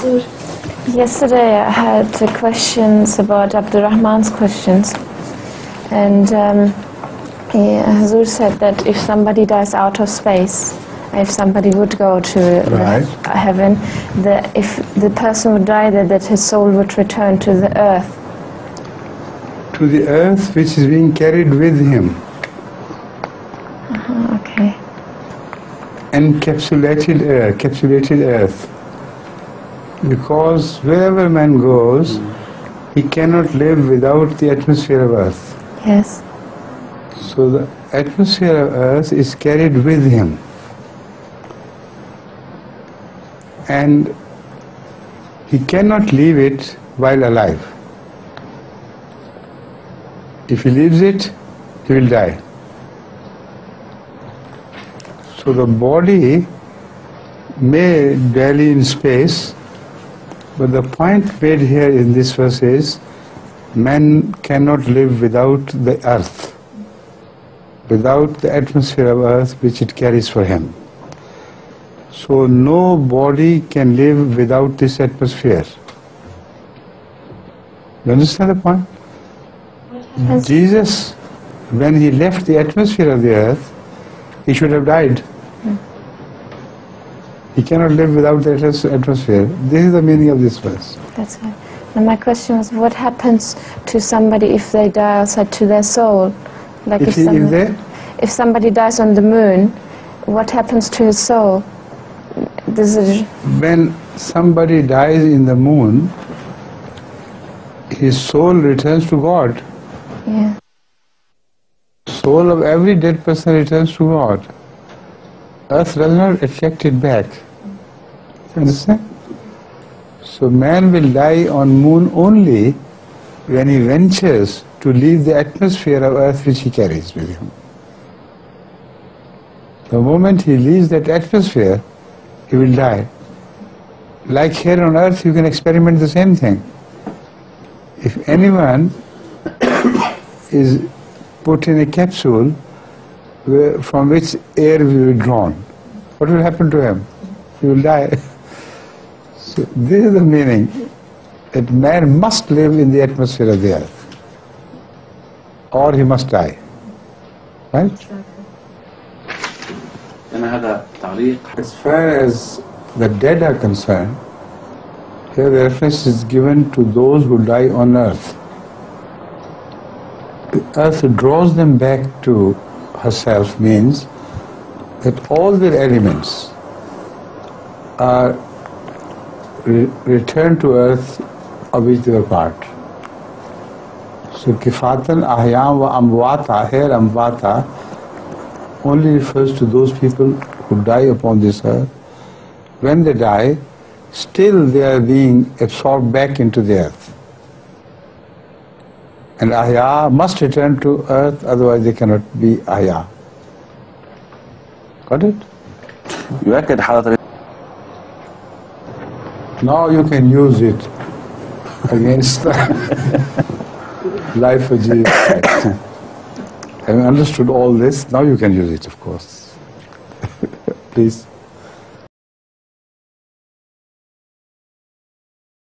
Yesterday I had questions about Abdurrahman's questions, and Hazur said that if somebody dies out of space, if somebody would go to heaven, if the person would die there, that his soul would return to the earth. To the earth which is being carried with him. Okay. Encapsulated earth. Because wherever man goes, he cannot live without the atmosphere of earth. Yes. So the atmosphere of earth is carried with him. And he cannot leave it while alive. If he leaves it, he will die. So the body may dally in space, but the point made here in this verse is, man cannot live without the earth, without the atmosphere of earth which it carries for him. So no body can live without this atmosphere. You understand the point? Jesus, when he left the atmosphere of the earth, he should have died. He cannot live without the atmosphere. This is the meaning of this verse. That's right. And my question was, what happens to somebody if they die outside, to their soul? Like if somebody dies on the moon, what happens to his soul? When somebody dies in the moon, his soul returns to God. Yeah. Soul of every dead person returns to God. Earth does not attract it back. You understand? So man will die on moon only when he ventures to leave the atmosphere of earth which he carries with him. The moment he leaves that atmosphere, he will die. Like here on earth, you can experiment the same thing. If anyone is put in a capsule from which air will be withdrawn, what will happen to him? He will die. So this is the meaning, that man must live in the atmosphere of the earth, or he must die. Right? As far as the dead are concerned, here the reference is given to those who die on earth. The earth draws them back to herself, means that all their elements are returned to earth of which they were part. So kifatan ahyam wa amwata, here amwata only refers to those people who die upon this earth. When they die, still they are being absorbed back into the earth. And ahya must return to earth, otherwise they cannot be ahya. Got it? Now you can use it against life of Jesus. Having understood all this, now you can use it, of course. Please.